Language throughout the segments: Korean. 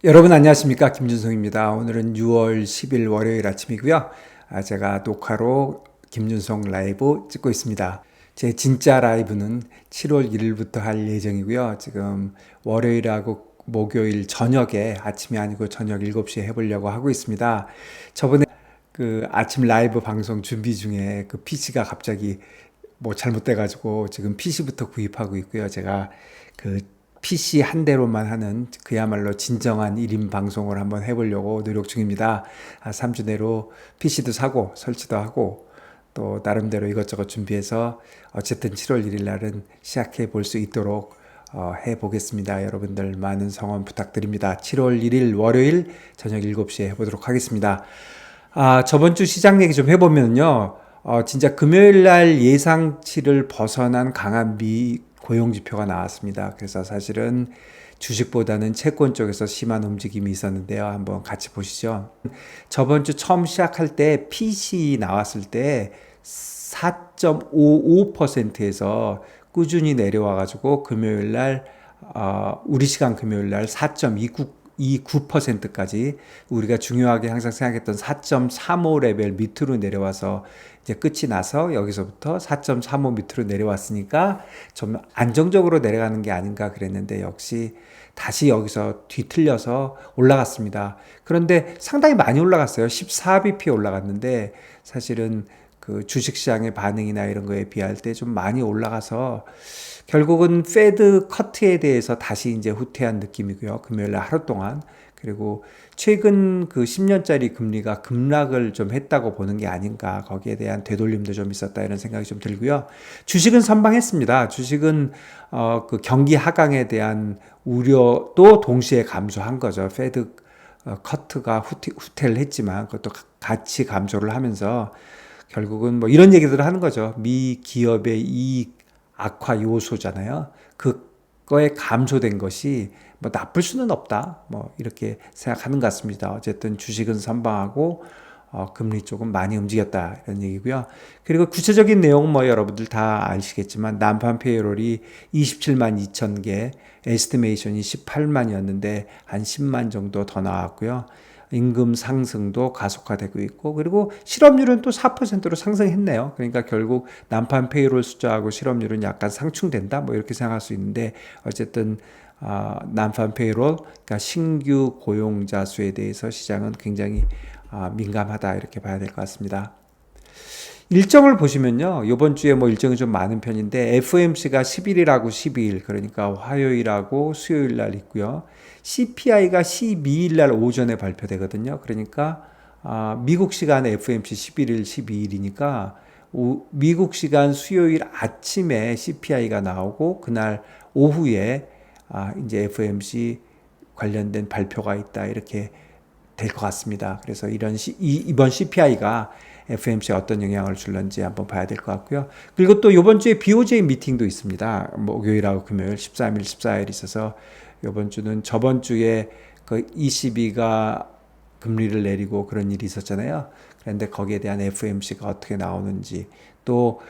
여러분 안녕하십니까, 김준성입니다. 오늘은 6월 10일 월요일 아침이고요. 제가 녹화로 김준성 라이브 찍고 있습니다. 제 진짜 라이브는 7월 1일부터 할 예정이고요. 지금 월요일하고 목요일 저녁에, 아침이 아니고 저녁 7시에 해보려고 하고 있습니다. 저번에 그 아침 라이브 방송 준비 중에 그 PC가 갑자기 뭐 잘못돼가지고 지금 PC부터 구입하고 있고요. 제가 그 PC 한 대로만 하는 그야말로 진정한 1인 방송을 한번 해보려고 노력 중입니다. 3주 내로 PC도 사고 설치도 하고 또 나름대로 이것저것 준비해서 어쨌든 7월 1일 날은 시작해 볼 수 있도록 해보겠습니다. 여러분들 많은 성원 부탁드립니다. 7월 1일 월요일 저녁 7시에 해보도록 하겠습니다. 저번 주 시장 얘기 좀 해보면요. 진짜 금요일 날 예상치를 벗어난 강한 고용 지표가 나왔습니다. 그래서 사실은 주식보다는 채권 쪽에서 심한 움직임이 있었는데요. 한번 같이 보시죠. 저번 주 처음 시작할 때 PC 나왔을 때 4.55%에서 꾸준히 내려와가지고 금요일 날 우리 시간 금요일 날 4.29%까지 우리가 중요하게 항상 생각했던 4.35 레벨 밑으로 내려와서 이제 끝이 나서 여기서부터 4.35 밑으로 내려왔으니까 좀 안정적으로 내려가는 게 아닌가 그랬는데 역시 다시 여기서 뒤틀려서 올라갔습니다. 그런데 상당히 많이 올라갔어요. 14bp 올라갔는데 사실은 그 주식시장의 반응이나 이런 거에 비할 때 좀 많이 올라가서 결국은 페드 커트에 대해서 다시 이제 후퇴한 느낌이고요. 금요일 날 하루 동안. 그리고 최근 그 10년짜리 금리가 급락을 좀 했다고 보는 게 아닌가. 거기에 대한 되돌림도 좀 있었다 이런 생각이 좀 들고요. 주식은 선방했습니다. 주식은 그 경기 하강에 대한 우려도 동시에 감소한 거죠. 페드 커트가 후퇴를 했지만 그것도 같이 감소를 하면서 결국은 뭐 이런 얘기들을 하는 거죠. 미 기업의 이익 악화 요소잖아요. 그거에 감소된 것이 뭐 나쁠 수는 없다. 뭐 이렇게 생각하는 것 같습니다. 어쨌든 주식은 선방하고 금리 쪽은 많이 움직였다 이런 얘기고요. 그리고 구체적인 내용은 뭐 여러분들 다 아시겠지만 난판 페이롤이 27만 2천 개, 에스티메이션이 18만이었는데 한 10만 정도 더 나왔고요. 임금 상승도 가속화되고 있고 그리고 실업률은 또 4%로 상승했네요. 그러니까 결국 난판 페이롤 숫자하고 실업률은 약간 상충된다 뭐 이렇게 생각할 수 있는데 어쨌든 난판 페이롤 그러니까 신규 고용자 수에 대해서 시장은 굉장히 민감하다 이렇게 봐야 될 것 같습니다. 일정을 보시면요. 이번 주에 뭐 일정이 좀 많은 편인데 FOMC가 11일하고 12일 그러니까 화요일하고 수요일 날 있고요. CPI가 12일 날 오전에 발표되거든요. 그러니까 미국 시간 FOMC 11일, 12일이니까 미국 시간 수요일 아침에 CPI가 나오고 그날 오후에 이제 FOMC 관련된 발표가 있다 이렇게 될 것 같습니다. 그래서 이번 CPI가 FOMC에 어떤 영향을 줄는지 한번 봐야 될 것 같고요. 그리고 또 이번 주에 BOJ 미팅도 있습니다. 목요일하고 금요일 13일, 14일 있어서 이번 주는 저번 주에 그 ECB가 금리를 내리고 그런 일이 있었잖아요. 그런데 거기에 대한 FOMC가 어떻게 나오는지 또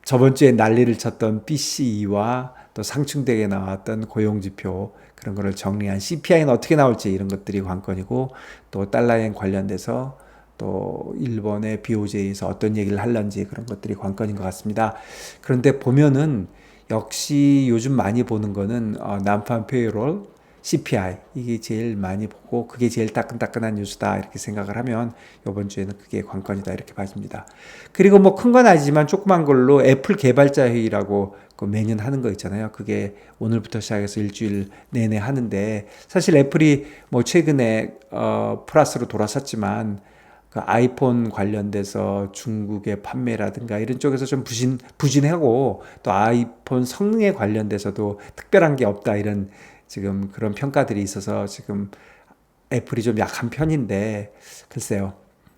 저번 주에 난리를 쳤던 PCE와 또 상충되게 나왔던 고용지표 그런 거를 정리한 CPI는 어떻게 나올지 이런 것들이 관건이고 또 달러엔 관련돼서 또 일본의 BOJ에서 어떤 얘기를 할런지 그런 것들이 관건인 것 같습니다. 그런데 보면은 역시 요즘 많이 보는 거는 난판 페이롤, CPI 이게 제일 많이 보고 그게 제일 따끈따끈한 뉴스다 이렇게 생각을 하면 이번 주에는 그게 관건이다 이렇게 봐집니다. 그리고 뭐 큰 건 아니지만 조그만 걸로 애플 개발자 회의라고 그 매년 하는 거 있잖아요. 그게 오늘부터 시작해서 일주일 내내 하는데 사실 애플이 뭐 최근에 플러스로 돌아섰지만 그 아이폰 관련돼서 중국의 판매라든가 이런 쪽에서 좀 부진하고 또 아이폰 성능에 관련돼서도 특별한 게 없다 이런 지금 그런 평가들이 있어서 지금 애플이 좀 약한 편인데 글쎄요.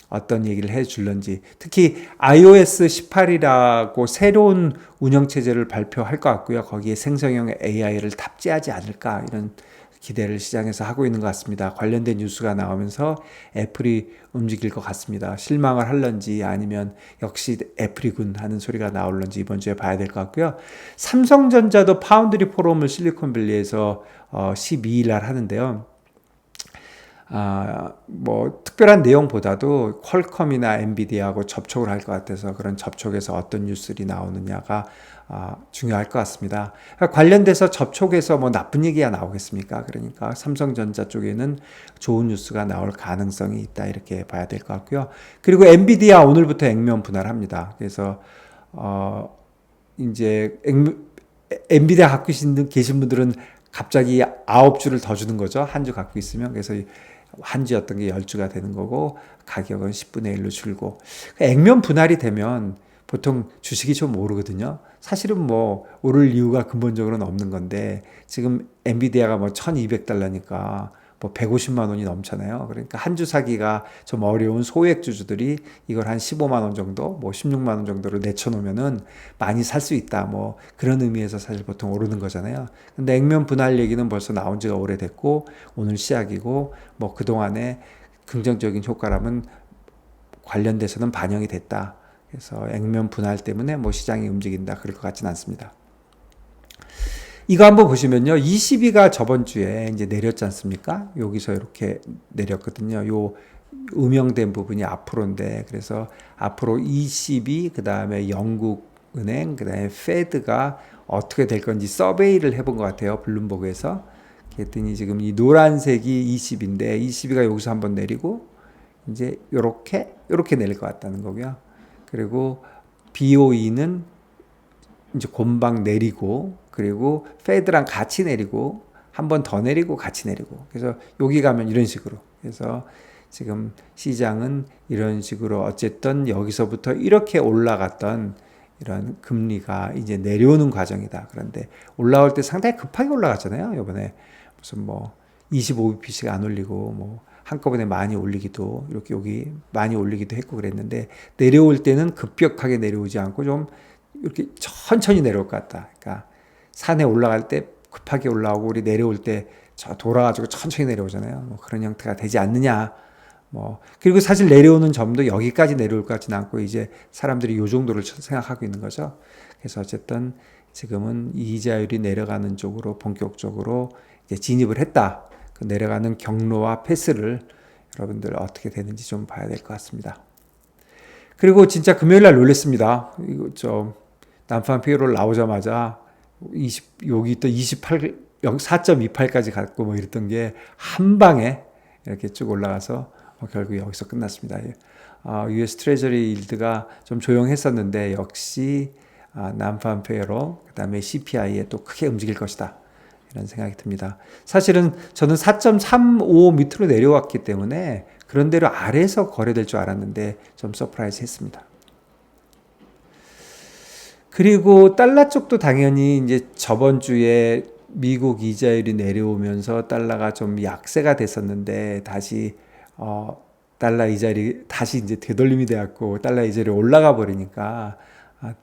어떤 얘기를 해줄런지 특히 iOS 18이라고 새로운 운영체제를 발표할 것 같고요. 거기에 생성형 AI를 탑재하지 않을까 이런 기대를 시장에서 하고 있는 것 같습니다. 관련된 뉴스가 나오면서 애플이 움직일 것 같습니다. 실망을 할런지 아니면 역시 애플이군 하는 소리가 나올런지 이번 주에 봐야 될 것 같고요. 삼성전자도 파운드리 포럼을 실리콘밸리에서 12일 날 하는데요. 뭐 특별한 내용보다도 퀄컴이나 엔비디아하고 접촉을 할 것 같아서 그런 접촉에서 어떤 뉴스들이 나오느냐가 중요할 것 같습니다. 그러니까 관련돼서 접촉에서 뭐 나쁜 얘기가 나오겠습니까? 그러니까 삼성전자 쪽에는 좋은 뉴스가 나올 가능성이 있다 이렇게 봐야 될 것 같고요. 그리고 엔비디아 오늘부터 액면 분할합니다. 그래서 이제 엔비디아 갖고 계신 분들은 갑자기 9주를 더 주는 거죠. 한 주 갖고 있으면. 그래서 한 주였던 게 10주가 되는 거고 가격은 10분의 1로 줄고 액면 분할이 되면 보통 주식이 좀 오르거든요. 사실은 뭐 오를 이유가 근본적으로는 없는 건데 지금 엔비디아가 뭐 $1200니까 뭐 150만 원이 넘잖아요. 그러니까 한 주 사기가 좀 어려운 소액 주주들이 이걸 한 15만 원 정도, 뭐 16만 원 정도로 내쳐놓으면은 많이 살 수 있다. 뭐 그런 의미에서 사실 보통 오르는 거잖아요. 근데 액면 분할 얘기는 벌써 나온 지가 오래됐고 오늘 시작이고 뭐 그동안에 긍정적인 효과라면 관련돼서는 반영이 됐다. 그래서 액면 분할 때문에 뭐 시장이 움직인다. 그럴 것 같지는 않습니다. 이거 한번 보시면요. 22가 저번 주에 이제 내렸지 않습니까? 여기서 이렇게 내렸거든요. 요 음영된 부분이 앞으로인데 그래서 앞으로 22, 그 다음에 영국은행, 그 다음에 페드가 어떻게 될 건지 서베이를 해본 것 같아요. 블룸버그에서. 그랬더니 지금 이 노란색이 20인데 22가 여기서 한번 내리고 이제 요렇게 내릴 것 같다는 거고요. 그리고 BOE는 이제 곰방 내리고 그리고 페드랑 같이 내리고 한 번 더 내리고 같이 내리고 그래서 여기 가면 이런 식으로 그래서 지금 시장은 이런 식으로 어쨌든 여기서부터 이렇게 올라갔던 이런 금리가 이제 내려오는 과정이다. 그런데 올라올 때 상당히 급하게 올라갔잖아요. 이번에 무슨 뭐 25bp씩 안 올리고 뭐 한꺼번에 많이 올리기도 이렇게 여기 많이 올리기도 했고 그랬는데 내려올 때는 급격하게 내려오지 않고 좀 이렇게 천천히 내려올 것 같다. 그러니까 산에 올라갈 때 급하게 올라오고 우리 내려올 때 저 돌아가지고 천천히 내려오잖아요. 뭐 그런 형태가 되지 않느냐. 뭐 그리고 사실 내려오는 점도 여기까지 내려올 것 같지는 않고 이제 사람들이 요 정도를 생각하고 있는 거죠. 그래서 어쨌든 지금은 이자율이 내려가는 쪽으로 본격적으로 이제 진입을 했다. 그 내려가는 경로와 패스를 여러분들 어떻게 되는지 좀 봐야 될 것 같습니다. 그리고 진짜 금요일 날 놀랬습니다. 이거 난판 페이롤 나오자마자 여기 또 4.28까지 갔고 뭐 이랬던 게 한 방에 이렇게 쭉 올라가서 결국 여기서 끝났습니다. US 트레저리 일드가 좀 조용했었는데 역시 난판 페이롤 그다음에 CPI에 또 크게 움직일 것이다. 이런 생각이 듭니다. 사실은 저는 4.35 밑으로 내려왔기 때문에 그런 대로 아래에서 거래될 줄 알았는데 좀 서프라이즈 했습니다. 그리고 달러 쪽도 당연히 이제 저번 주에 미국 이자율이 내려오면서 달러가 좀 약세가 됐었는데 다시 달러 이자율이 다시 이제 되돌림이 되었고 달러 이자율이 올라가 버리니까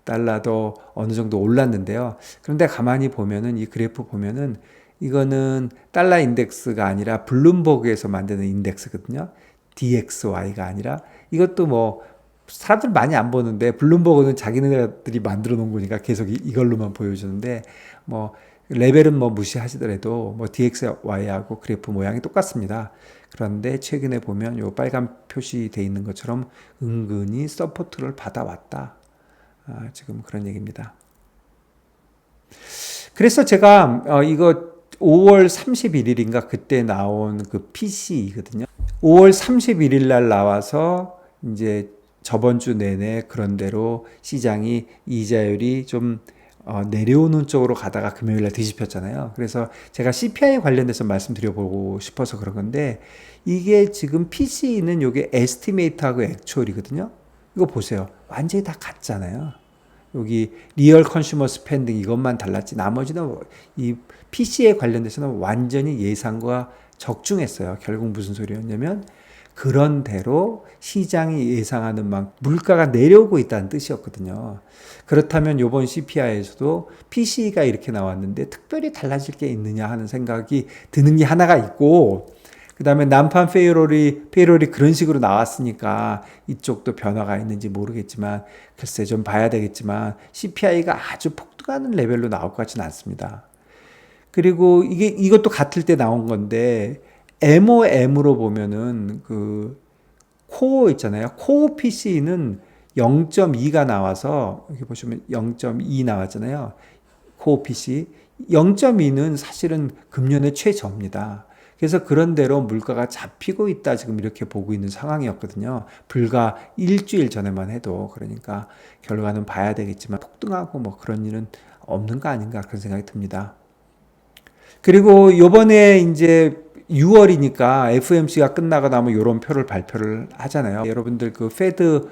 달러도 어느 정도 올랐는데요. 그런데 가만히 보면은 이 그래프 보면은 이거는 달러 인덱스가 아니라 블룸버그에서 만드는 인덱스거든요. DXY가 아니라 이것도 뭐 사람들 많이 안 보는데 블룸버그는 자기네들이 만들어 놓은 거니까 계속 이걸로만 보여주는데 뭐 레벨은 뭐 무시하시더라도 뭐 DXY하고 그래프 모양이 똑같습니다. 그런데 최근에 보면 요 빨간 표시돼 있는 것처럼 은근히 서포트를 받아왔다. 지금 그런 얘기입니다. 그래서 제가 이거 5월 31일인가 그때 나온 그 PC이거든요. 5월 31일 날 나와서 이제 저번 주 내내 그런 대로 시장이 이자율이 좀 내려오는 쪽으로 가다가 금요일 날 뒤집혔잖아요. 그래서 제가 CPI 관련돼서 말씀드려보고 싶어서 그런 건데 이게 지금 PC는 요게 에스티메이트하고 액추얼이거든요. 이거 보세요. 완전히 다 같잖아요. 여기 리얼 컨슈머 스펜딩 이것만 달랐지 나머지는 이 PC에 관련돼서는 완전히 예상과 적중했어요. 결국 무슨 소리였냐면 그런 대로 시장이 예상하는 만큼 물가가 내려오고 있다는 뜻이었거든요. 그렇다면 이번 CPI에서도 PC가 이렇게 나왔는데 특별히 달라질 게 있느냐 하는 생각이 드는 게 하나가 있고 그 다음에 난판 페이롤이 그런 식으로 나왔으니까 이쪽도 변화가 있는지 모르겠지만 글쎄 좀 봐야 되겠지만 CPI가 아주 폭등하는 레벨로 나올 것 같지는 않습니다. 그리고 이것도 같을 때 나온 건데 MOM으로 보면은 그 코어 있잖아요. 코어 PC는 0.2가 나와서 여기 보시면 0.2 나왔잖아요. 코어 PC 0.2는 사실은 금년의 최저입니다. 그래서 그런 대로 물가가 잡히고 있다 지금 이렇게 보고 있는 상황이었거든요. 불과 일주일 전에만 해도. 그러니까 결과는 봐야 되겠지만 폭등하고 뭐 그런 일은 없는 거 아닌가 그런 생각이 듭니다. 그리고 요번에 이제 6월이니까 FOMC가 끝나고 나면 이런 표를 발표를 하잖아요. 여러분들 그 페드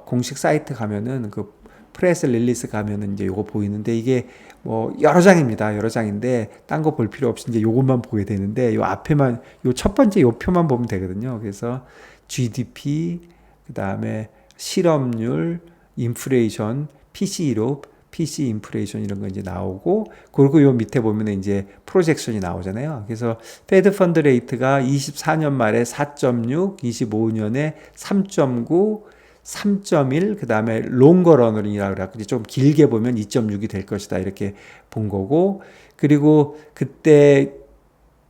공식 사이트 가면은 그 프레스 릴리스 가면은 이제 요거 보이는데 이게 뭐 여러 장입니다. 여러 장인데 딴 거 볼 필요 없이 이제 요것만 보게 되는데 요 앞에만 요 첫 번째 요 표만 보면 되거든요. 그래서 GDP 그다음에 실업률, 인플레이션, PC로 PC 인플레이션 이런 거 이제 나오고 그리고 요 밑에 보면 이제 프로젝션이 나오잖아요. 그래서 페드 펀드 레이트가 24년 말에 4.6, 25년에 3.9, 3.1, 그 다음에 롱거런이라고 그래갖고 좀 길게 보면 2.6이 될 것이다 이렇게 본 거고 그리고 그때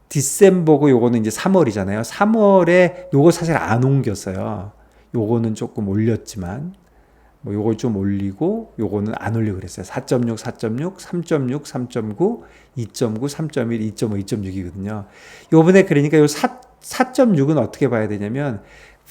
디셈버고 요거는 이제 3월이잖아요. 3월에 요거 사실 안 옮겼어요. 요거는 조금 올렸지만 뭐 요걸 좀 올리고 요거는 안 올리고 그랬어요. 4.6, 4.6, 3.6, 3.9, 2.9, 3.1, 2.5, 2.6이거든요. 요번에 그러니까 요 4.6은 어떻게 봐야 되냐면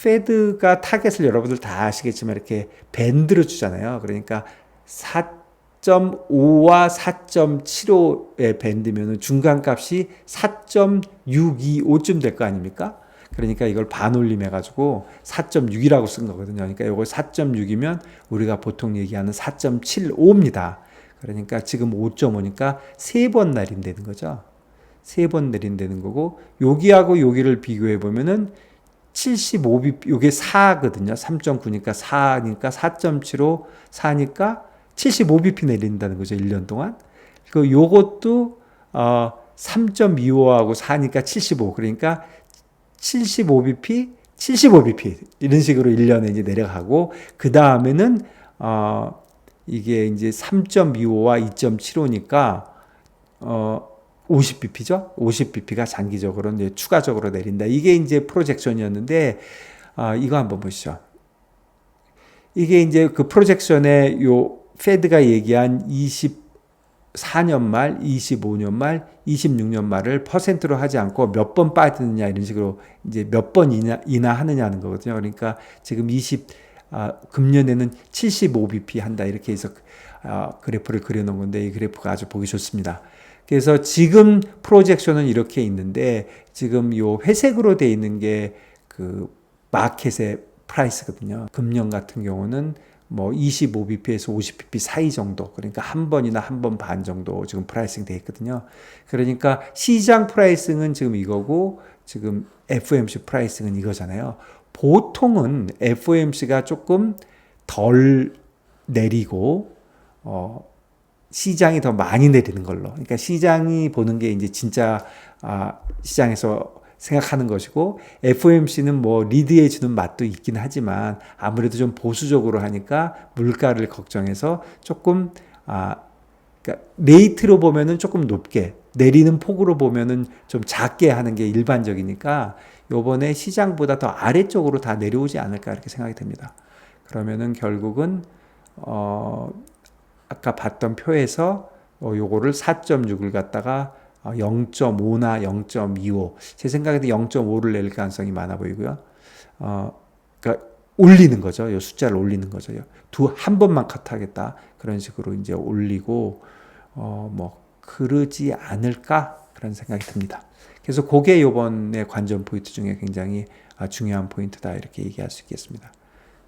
페드가 타겟을 여러분들 다 아시겠지만 이렇게 밴드로 주잖아요. 그러니까 4.5와 4.75의 밴드면은 중간값이 4.625쯤 될 거 아닙니까? 그러니까 이걸 반올림 해가지고 4.6이라고 쓴 거거든요. 그러니까 이걸 4.6이면 우리가 보통 얘기하는 4.75입니다. 그러니까 지금 5.5니까 3번 내린다는 거죠. 3번 내린다는 거고 여기하고 여기를 비교해 보면은 75bp, 요게 4거든요. 3.9니까 4니까 4.75, 4니까 75bp 내린다는 거죠. 1년 동안. 그 요것도 3.25하고 4니까 75. 그러니까 75bp, 75bp 이런 식으로 1년에 이제 내려가고 그 다음에는 이게 이제 3.25와 2.75니까 50bp죠. 50bp가 장기적으로 이제 추가적으로 내린다. 이게 이제 프로젝션이었는데 이거 한번 보시죠. 이게 이제 그 프로젝션에 요 페드가 얘기한 24년 말, 25년 말, 26년 말을 퍼센트로 하지 않고 몇 번 빠지느냐 이런 식으로 이제 몇 번 인하하느냐는 거거든요. 그러니까 지금 금년에는 75bp 한다 이렇게 해서 그래프를 그려놓은 건데 이 그래프가 아주 보기 좋습니다. 그래서 지금 프로젝션은 이렇게 있는데 지금 요 회색으로 돼 있는 게 그 마켓의 프라이스거든요. 금년 같은 경우는 뭐 25bp에서 50bp 사이 정도, 그러니까 한 번이나 한 번 반 정도 지금 프라이싱 돼 있거든요. 그러니까 시장 프라이싱은 지금 이거고 지금 FOMC 프라이싱은 이거잖아요. 보통은 FOMC가 조금 덜 내리고 시장이 더 많이 내리는 걸로. 그러니까 시장이 보는 게 이제 진짜 시장에서 생각하는 것이고 FOMC는 뭐 리드해 주는 맛도 있긴 하지만 아무래도 좀 보수적으로 하니까 물가를 걱정해서 조금 그러니까 레이트로 보면은 조금 높게 내리는 폭으로 보면은 좀 작게 하는 게 일반적이니까 요번에 시장보다 더 아래쪽으로 다 내려오지 않을까 이렇게 생각이 듭니다. 그러면은 결국은 아까 봤던 표에서 요거를 4.6을 갖다가 0.5나 0.25 제 생각에도 0.5를 낼 가능성이 많아 보이고요. 그러니까 올리는 거죠. 요 숫자를 올리는 거죠. 한 번만 컷하겠다 그런 식으로 이제 올리고 뭐 그러지 않을까 그런 생각이 듭니다. 그래서 그게 요번에 관전 포인트 중에 굉장히 중요한 포인트다 이렇게 얘기할 수 있겠습니다.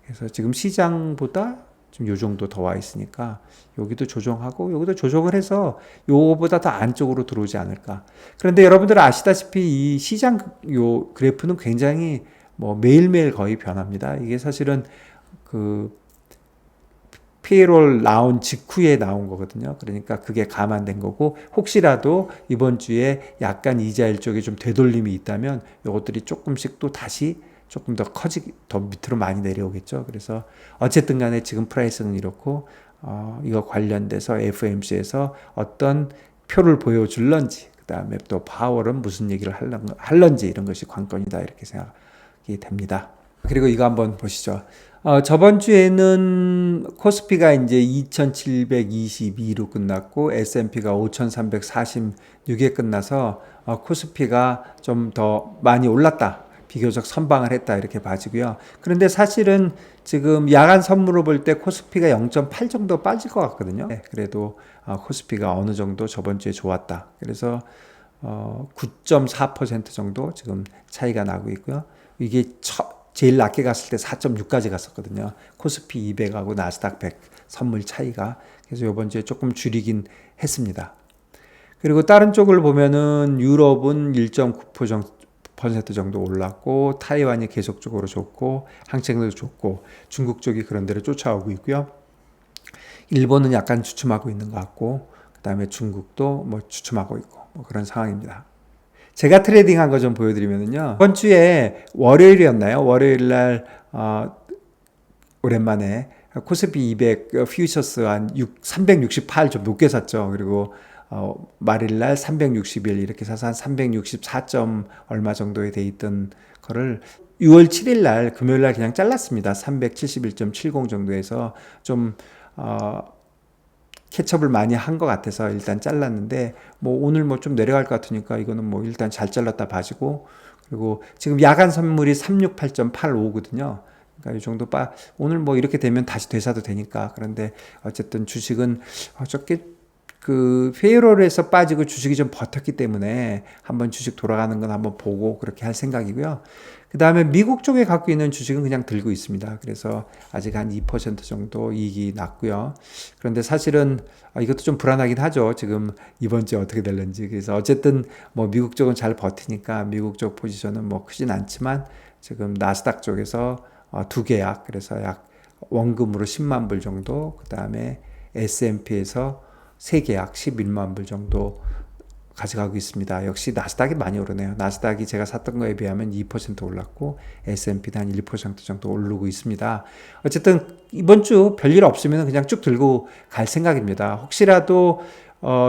그래서 지금 시장보다 좀 요 정도 더 와 있으니까 여기도 조정하고 여기도 조정을 해서 요거보다 더 안쪽으로 들어오지 않을까. 그런데 여러분들 아시다시피 이 시장 요 그래프는 굉장히 뭐 매일매일 거의 변합니다. 이게 사실은 그 페이롤 나온 직후에 나온 거거든요. 그러니까 그게 감안된 거고 혹시라도 이번 주에 약간 이자율 쪽에 좀 되돌림이 있다면 요것들이 조금씩 또 다시 조금 더 더 밑으로 많이 내려오겠죠. 그래서 어쨌든 간에 지금 프라이스는 이렇고 이거 관련돼서 FOMC에서 어떤 표를 보여줄런지 그다음에 또 파월은 무슨 얘기를 할런지 이런 것이 관건이다 이렇게 생각이 됩니다. 그리고 이거 한번 보시죠. 저번 주에는 코스피가 이제 2722로 끝났고 S&P가 5346에 끝나서 코스피가 좀 더 많이 올랐다. 비교적 선방을 했다 이렇게 봐지고요. 그런데 사실은 지금 야간 선물로 볼 때 코스피가 0.8 정도 빠질 것 같거든요. 네, 그래도 코스피가 어느 정도 저번 주에 좋았다. 그래서 9.4% 정도 지금 차이가 나고 있고요. 이게 제일 낮게 갔을 때 4.6까지 갔었거든요. 코스피 200하고 나스닥 100 선물 차이가. 그래서 이번 주에 조금 줄이긴 했습니다. 그리고 다른 쪽을 보면은 유럽은 1.9% 정도 올랐고, 타이완이 계속적으로 좋고, 항체도 좋고, 중국 쪽이 그런 데를 쫓아오고 있고요. 일본은 약간 주춤하고 있는 것 같고, 그 다음에 중국도 뭐 주춤하고 있고, 뭐 그런 상황입니다. 제가 트레이딩한 거 좀 보여드리면요. 이번 주에 월요일이었나요? 월요일 날 오랜만에 코스피 200 퓨처스 한 368 좀 높게 샀죠. 그리고 말일 날 361 이렇게 사서 한 364점 얼마 정도에 돼 있던 거를 6월 7일 날 금요일 날 그냥 잘랐습니다. 371.70 정도에서 좀 캐첩을 많이 한 것 같아서 일단 잘랐는데, 뭐 오늘 뭐 좀 내려갈 것 같으니까 이거는 뭐 일단 잘 잘랐다 봐지고, 그리고 지금 야간 선물이 368.85거든요. 그러니까 이 정도 오늘 뭐 이렇게 되면 다시 되사도 되니까. 그런데 어쨌든 주식은 어저께 그 페이롤에서 빠지고 주식이 좀 버텼기 때문에 한번 주식 돌아가는 건 한번 보고 그렇게 할 생각이고요. 그 다음에 미국 쪽에 갖고 있는 주식은 그냥 들고 있습니다. 그래서 아직 한 2% 정도 이익이 났고요. 그런데 사실은 이것도 좀 불안하긴 하죠. 지금 이번 주에 어떻게 될는지. 그래서 어쨌든 뭐 미국 쪽은 잘 버티니까 미국 쪽 포지션은 뭐 크진 않지만, 지금 나스닥 쪽에서 두 계약, 그래서 약 원금으로 10만 불 정도, 그 다음에 S&P에서 세 계약 11만 불 정도 가져가고 있습니다. 역시 나스닥이 많이 오르네요. 나스닥이 제가 샀던 거에 비하면 2% 올랐고, S&P도 한 1% 정도 오르고 있습니다. 어쨌든 이번 주 별일 없으면 그냥 쭉 들고 갈 생각입니다. 혹시라도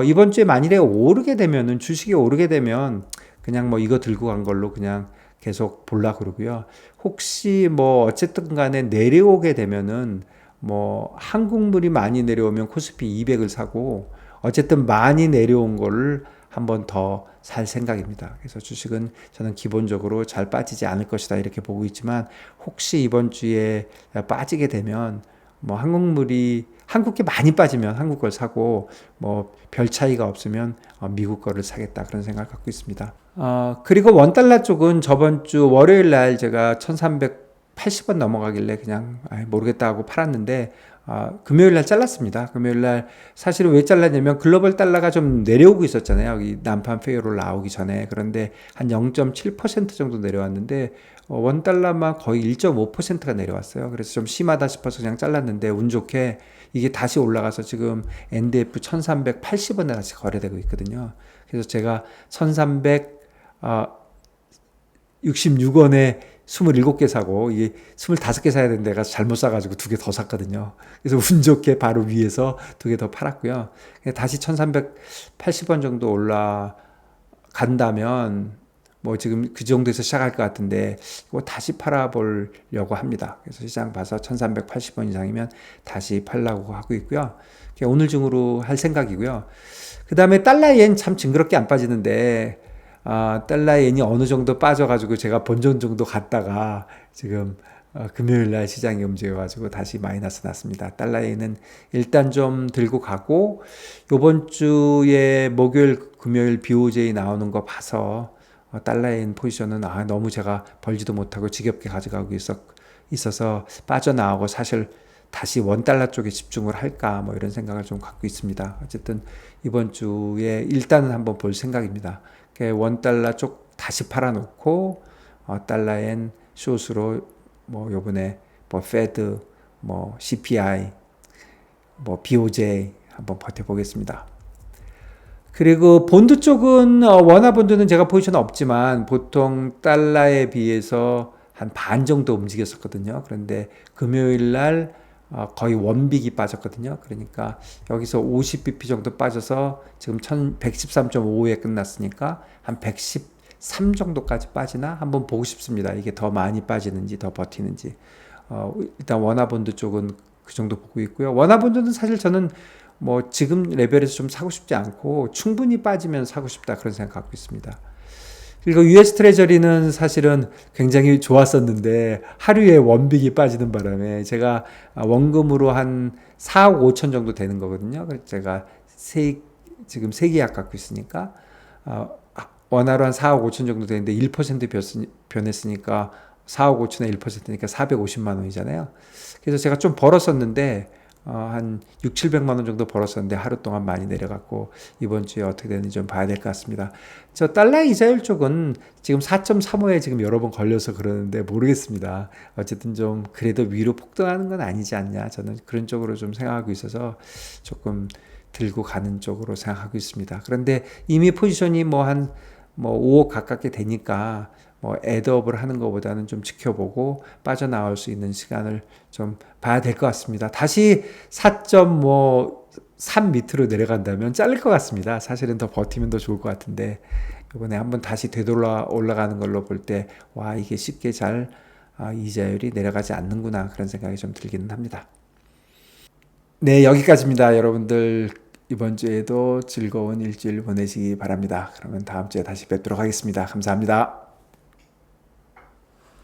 이번 주에 만일에 오르게 되면은, 주식이 오르게 되면 그냥 뭐 이거 들고 간 걸로 그냥 계속 볼라 그러고요. 혹시 뭐 어쨌든 간에 내려오게 되면은, 뭐 한국물이 많이 내려오면 코스피 200을 사고, 어쨌든 많이 내려온 거를 한 번 더 살 생각입니다. 그래서 주식은 저는 기본적으로 잘 빠지지 않을 것이다 이렇게 보고 있지만, 혹시 이번 주에 빠지게 되면 뭐 한국게 많이 빠지면 한국 걸 사고, 뭐 별 차이가 없으면 미국 거를 사겠다 그런 생각을 갖고 있습니다. 그리고 원달러 쪽은 저번 주 월요일 날 제가 1380원 넘어가길래 그냥 모르겠다 하고 팔았는데, 금요일 날 잘랐습니다. 금요일 날 사실은 왜 잘랐냐면, 글로벌 달러가 좀 내려오고 있었잖아요. 이 난판 페이롤 나오기 전에. 그런데 한 0.7% 정도 내려왔는데, 원 달러만 거의 1.5%가 내려왔어요. 그래서 좀 심하다 싶어서 그냥 잘랐는데, 운 좋게 이게 다시 올라가서 지금 NDF 1380원에 다시 거래되고 있거든요. 그래서 제가 1366원에 27개 사고, 이게 25개 사야 되는데 내가 잘못 사가지고 2개 더 샀거든요. 그래서 운 좋게 바로 위에서 2개 더 팔았고요. 다시 1380원 정도 올라간다면, 뭐 지금 그 정도에서 시작할 것 같은데, 이거 다시 팔아보려고 합니다. 그래서 시장 봐서 1380원 이상이면 다시 팔라고 하고 있고요. 오늘 중으로 할 생각이고요. 그 다음에 달러엔 참 징그럽게 안 빠지는데, 달러엔이 어느 정도 빠져가지고 제가 본전 정도 갔다가 지금 금요일 날 시장이 움직여가지고 다시 마이너스 났습니다. 달러엔은 일단 좀 들고 가고, 요번 주에 목요일, 금요일 BOJ 나오는 거 봐서 달러엔 포지션은 너무 제가 벌지도 못하고 지겹게 가져가고 있어서 빠져나오고, 사실 다시 원달러 쪽에 집중을 할까 뭐 이런 생각을 좀 갖고 있습니다. 어쨌든 이번 주에 일단은 한번 볼 생각입니다. 원달러 쪽 다시 팔아놓고, 달러엔 숏으로 뭐 요번에 뭐 페드, 뭐 CPI, 뭐 BOJ 한번 버텨보겠습니다. 그리고 본드 쪽은 원화 본드는 제가 포지션 없지만 보통 달러에 비해서 한 반 정도 움직였었거든요. 그런데 금요일 날 거의 원빅이 빠졌거든요. 그러니까 여기서 50bp 정도 빠져서 지금 1113.55에 끝났으니까 한 113 정도까지 빠지나 한번 보고 싶습니다. 이게 더 많이 빠지는지 더 버티는지. 일단 원화본드 쪽은 그 정도 보고 있고요. 원화본드는 사실 저는 뭐 지금 레벨에서 좀 사고 싶지 않고 충분히 빠지면 사고 싶다 그런 생각 갖고 있습니다. 그리고 US 트레저리는 사실은 굉장히 좋았었는데 하루에 원빅이 빠지는 바람에 제가 원금으로 한 4억 5천 정도 되는 거거든요. 그래서 제가 지금 세 계약 갖고 있으니까 원화로 한 4억 5천 정도 되는데 1% 변했으니까 4억 5천에 1%니까 450만 원이잖아요. 그래서 제가 좀 벌었었는데 한 6, 700만 원 정도 벌었었는데 하루 동안 많이 내려갔고 이번 주에 어떻게 되는지 좀 봐야 될 것 같습니다. 저 달러 이자율 쪽은 지금 4.35에 지금 여러 번 걸려서 그러는데 모르겠습니다. 어쨌든 좀 그래도 위로 폭등하는 건 아니지 않냐. 저는 그런 쪽으로 좀 생각하고 있어서 조금 들고 가는 쪽으로 생각하고 있습니다. 그런데 이미 포지션이 뭐 5억 가깝게 되니까 뭐 애드업을 하는 것보다는 좀 지켜보고 빠져나올 수 있는 시간을 좀 봐야 될 것 같습니다. 다시 4.3 밑으로 내려간다면 자를 것 같습니다. 사실은 더 버티면 더 좋을 것 같은데 이번에 한번 다시 되돌아 올라가는 걸로 볼 때 와 이게 쉽게 잘 이자율이 내려가지 않는구나 그런 생각이 좀 들기는 합니다. 네, 여기까지입니다. 여러분들 이번 주에도 즐거운 일주일 보내시기 바랍니다. 그러면 다음 주에 다시 뵙도록 하겠습니다. 감사합니다.